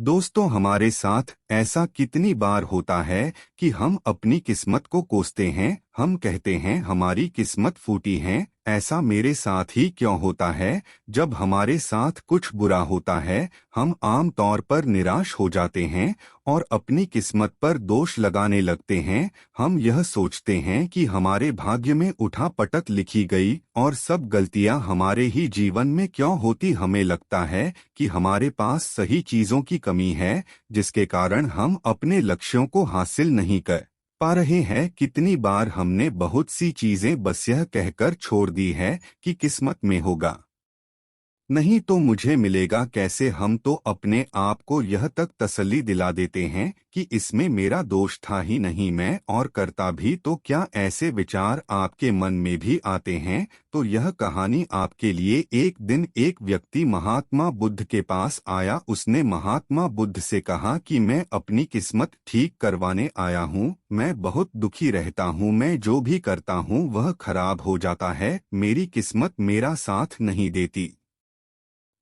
दोस्तों, हमारे साथ ऐसा कितनी बार होता है कि हम अपनी किस्मत को कोसते हैं। हम कहते हैं हमारी किस्मत फूटी है। ऐसा मेरे साथ ही क्यों होता है? जब हमारे साथ कुछ बुरा होता है, हम आम तौर पर निराश हो जाते हैं और अपनी किस्मत पर दोष लगाने लगते हैं। हम यह सोचते हैं कि हमारे भाग्य में उठा पटक लिखी गई और सब गलतियां हमारे ही जीवन में क्यों होती। हमें लगता है कि हमारे पास सही चीजों की कमी है, जिसके कारण हम अपने लक्ष्यों को हासिल नहीं कर पा रहे हैं। कितनी बार हमने बहुत सी चीजें बस यह कहकर छोड़ दी है कि किस्मत में होगा, नहीं तो मुझे मिलेगा कैसे। हम तो अपने आप को यह तक तसल्ली दिला देते हैं कि इसमें मेरा दोष था ही नहीं, मैं और करता भी। तो क्या ऐसे विचार आपके मन में भी आते हैं? तो यह कहानी आपके लिए। एक दिन एक व्यक्ति महात्मा बुद्ध के पास आया। उसने महात्मा बुद्ध से कहा कि मैं अपनी किस्मत ठीक करवाने आया हूँ। मैं बहुत दुखी रहता हूँ, मैं जो भी करता हूँ वह खराब हो जाता है, मेरी किस्मत मेरा साथ नहीं देती।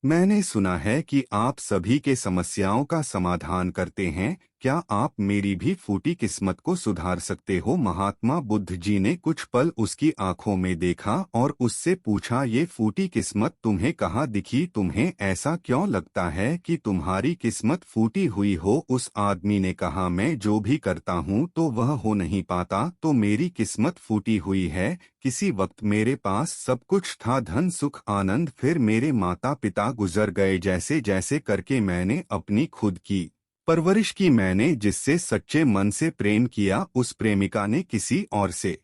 मैंने सुना है कि आप सभी के समस्याओं का समाधान करते हैं। क्या आप मेरी भी फूटी किस्मत को सुधार सकते हो? महात्मा बुद्ध जी ने कुछ पल उसकी आंखों में देखा और उससे पूछा, ये फूटी किस्मत तुम्हें कहाँ दिखी? तुम्हें ऐसा क्यों लगता है कि तुम्हारी किस्मत फूटी हुई हो? उस आदमी ने कहा, मैं जो भी करता हूँ तो वह हो नहीं पाता, तो मेरी किस्मत फूटी हुई है। किसी वक्त मेरे पास सब कुछ था, धन सुख आनंद, फिर मेरे माता पिता गुजर गए। जैसे जैसे करके मैंने अपनी खुद की परवरिश की, मैंने जिससे सच्चे मन से प्रेम किया उस प्रेमिका ने किसी और से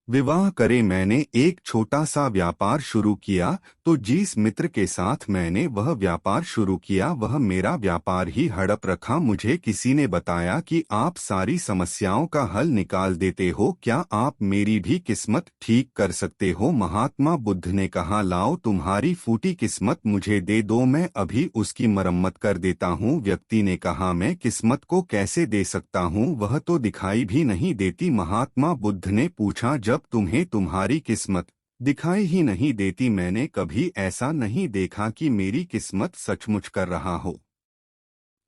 विवाह करे। मैंने एक छोटा सा व्यापार शुरू किया, तो जिस मित्र के साथ मैंने वह व्यापार शुरू किया वह मेरा व्यापार ही हड़प रखा। मुझे किसी ने बताया कि आप सारी समस्याओं का हल निकाल देते हो, क्या आप मेरी भी किस्मत ठीक कर सकते हो? महात्मा बुद्ध ने कहा, लाओ तुम्हारी फूटी किस्मत मुझे दे दो, मैं अभी उसकी मरम्मत कर देता हूँ। व्यक्ति ने कहा, मैं किस्मत को कैसे दे सकता हूँ, वह तो दिखाई भी नहीं देती। महात्मा बुद्ध ने पूछा, जब तुम्हें तुम्हारी किस्मत दिखाई ही नहीं देती, मैंने कभी ऐसा नहीं देखा कि मेरी किस्मत सचमुच कर रहा हो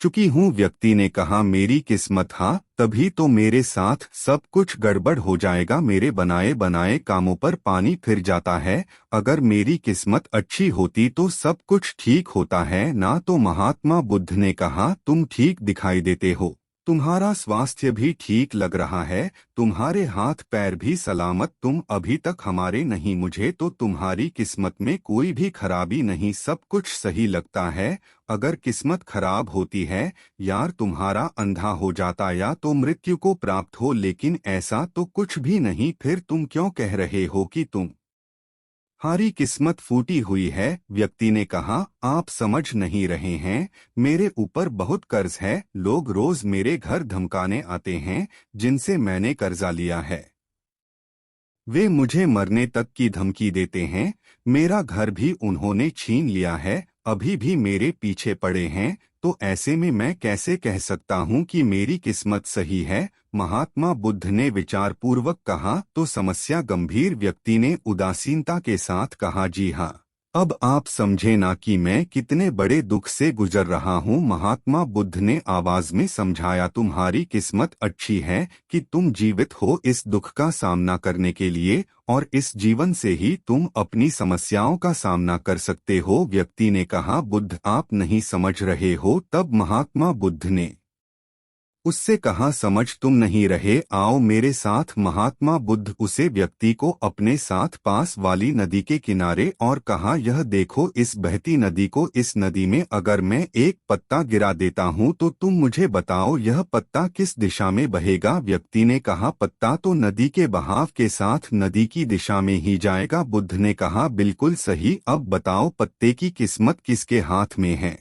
चुकी हूँ। व्यक्ति ने कहा, मेरी किस्मत, हाँ, तभी तो मेरे साथ सब कुछ गड़बड़ हो जाएगा। मेरे बनाए बनाए कामों पर पानी फिर जाता है। अगर मेरी किस्मत अच्छी होती तो सब कुछ ठीक होता है ना। तो महात्मा बुद्ध ने कहा, तुम ठीक दिखाई देते हो, तुम्हारा स्वास्थ्य भी ठीक लग रहा है, तुम्हारे हाथ पैर भी सलामत, तुम अभी तक हमारे नहीं। मुझे तो तुम्हारी किस्मत में कोई भी खराबी नहीं, सब कुछ सही लगता है। अगर किस्मत खराब होती है यार, तुम्हारा अंधा हो जाता या तो मृत्यु को प्राप्त हो, लेकिन ऐसा तो कुछ भी नहीं। फिर तुम क्यों कह रहे हो कि तुम्हारी किस्मत फूटी हुई है? व्यक्ति ने कहा, आप समझ नहीं रहे हैं, मेरे ऊपर बहुत कर्ज है। लोग रोज मेरे घर धमकाने आते हैं, जिनसे मैंने कर्जा लिया है। वे मुझे मरने तक की धमकी देते हैं। मेरा घर भी उन्होंने छीन लिया है, अभी भी मेरे पीछे पड़े हैं। तो ऐसे में मैं कैसे कह सकता हूँ कि मेरी किस्मत सही है? महात्मा बुद्ध ने विचारपूर्वक कहा, तो समस्या गंभीर। व्यक्ति ने उदासीनता के साथ कहा, जी हाँ, अब आप समझे ना कि मैं कितने बड़े दुख से गुजर रहा हूँ। महात्मा बुद्ध ने आवाज में समझाया, तुम्हारी किस्मत अच्छी है कि तुम जीवित हो इस दुख का सामना करने के लिए, और इस जीवन से ही तुम अपनी समस्याओं का सामना कर सकते हो। व्यक्ति ने कहा, बुद्ध आप नहीं समझ रहे हो। तब महात्मा बुद्ध ने उससे कहा, समझ तुम नहीं रहे, आओ मेरे साथ। महात्मा बुद्ध उसे व्यक्ति को अपने साथ पास वाली नदी के किनारे और कहा, यह देखो इस बहती नदी को, इस नदी में अगर मैं एक पत्ता गिरा देता हूँ तो तुम मुझे बताओ यह पत्ता किस दिशा में बहेगा? व्यक्ति ने कहा, पत्ता तो नदी के बहाव के साथ नदी की दिशा में ही जाएगा। बुद्ध ने कहा, बिल्कुल सही, अब बताओ पत्ते की किस्मत किसके हाथ में है?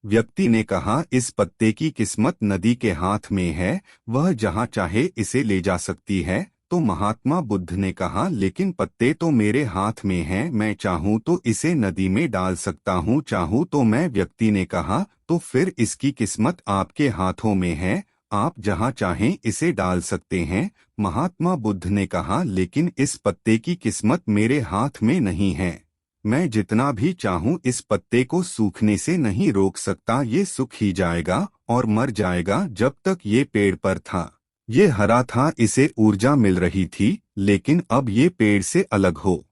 व्यक्ति ने कहा, इस पत्ते की किस्मत नदी के हाथ में है, वह जहाँ चाहे इसे ले जा सकती है। तो महात्मा बुद्ध ने कहा, लेकिन पत्ते तो मेरे हाथ में हैं, मैं चाहूँ तो इसे नदी में डाल सकता हूँ, चाहूँ तो मैं। व्यक्ति ने कहा, तो फिर इसकी किस्मत आपके हाथों में है, आप जहाँ चाहें इसे डाल सकते हैं। महात्मा बुद्ध ने कहा, लेकिन इस पत्ते की किस्मत मेरे हाथ में नहीं है, मैं जितना भी चाहूं इस पत्ते को सूखने से नहीं रोक सकता, ये सूख ही जाएगा और मर जाएगा। जब तक ये पेड़ पर था ये हरा था, इसे ऊर्जा मिल रही थी, लेकिन अब ये पेड़ से अलग हो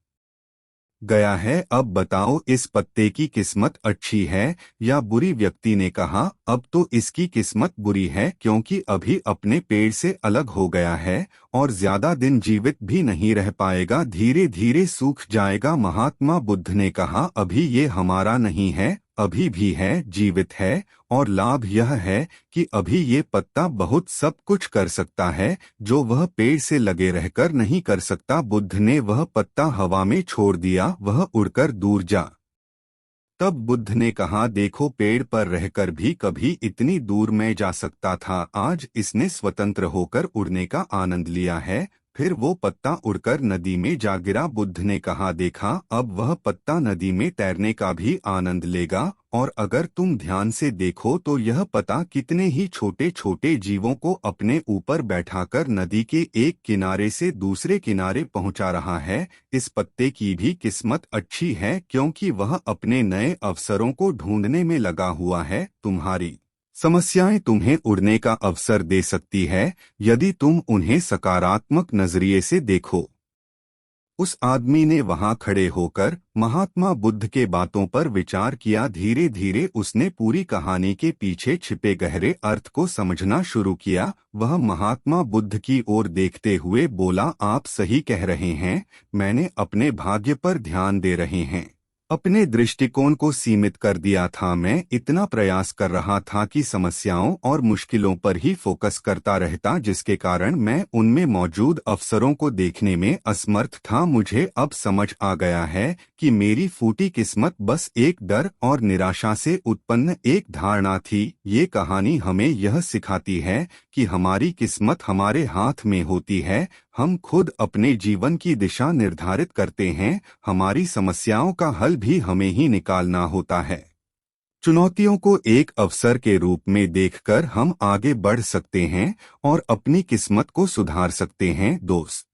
गया है। अब बताओ इस पत्ते की किस्मत अच्छी है या बुरी? व्यक्ति ने कहा, अब तो इसकी किस्मत बुरी है, क्योंकि अभी अपने पेड़ से अलग हो गया है और ज्यादा दिन जीवित भी नहीं रह पाएगा, धीरे धीरे सूख जाएगा। महात्मा बुद्ध ने कहा, अभी ये हमारा नहीं है, अभी भी है, जीवित है, और लाभ यह है कि अभी ये पत्ता बहुत सब कुछ कर सकता है जो वह पेड़ से लगे रहकर नहीं कर सकता। बुद्ध ने वह पत्ता हवा में छोड़ दिया, वह उड़कर दूर जा। तब बुद्ध ने कहा, देखो, पेड़ पर रहकर भी कभी इतनी दूर मैं जा सकता था, आज इसने स्वतंत्र होकर उड़ने का आनंद लिया है। फिर वो पत्ता उड़कर नदी में जा गिरा। बुद्ध ने कहा, देखा, अब वह पत्ता नदी में तैरने का भी आनंद लेगा। और अगर तुम ध्यान से देखो तो यह पत्ता कितने ही छोटे छोटे जीवों को अपने ऊपर बैठाकर नदी के एक किनारे से दूसरे किनारे पहुंचा रहा है। इस पत्ते की भी किस्मत अच्छी है, क्योंकि वह अपने नए अवसरों को ढूंढने में लगा हुआ है। तुम्हारी समस्याएं तुम्हें उड़ने का अवसर दे सकती है, यदि तुम उन्हें सकारात्मक नजरिए से देखो। उस आदमी ने वहां खड़े होकर महात्मा बुद्ध के बातों पर विचार किया। धीरे धीरे उसने पूरी कहानी के पीछे छिपे गहरे अर्थ को समझना शुरू किया। वह महात्मा बुद्ध की ओर देखते हुए बोला, आप सही कह रहे हैं, मैंने अपने भाग्य पर ध्यान दे रहे हैं, अपने दृष्टिकोण को सीमित कर दिया था। मैं इतना प्रयास कर रहा था कि समस्याओं और मुश्किलों पर ही फोकस करता रहता, जिसके कारण मैं उनमें मौजूद अवसरों को देखने में असमर्थ था। मुझे अब समझ आ गया है कि मेरी फूटी किस्मत बस एक डर और निराशा से उत्पन्न एक धारणा थी। ये कहानी हमें यह सिखाती है कि हमारी किस्मत हमारे हाथ में होती है, हम खुद अपने जीवन की दिशा निर्धारित करते हैं, हमारी समस्याओं का हल भी हमें ही निकालना होता है। चुनौतियों को एक अवसर के रूप में देखकर हम आगे बढ़ सकते हैं और अपनी किस्मत को सुधार सकते हैं। दोस्त,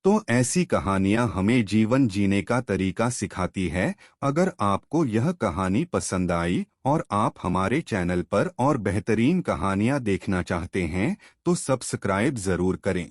तो ऐसी कहानियां हमें जीवन जीने का तरीका सिखाती है। अगर आपको यह कहानी पसंद आई और आप हमारे चैनल पर और बेहतरीन कहानियां देखना चाहते हैं तो सब्सक्राइब जरूर करें।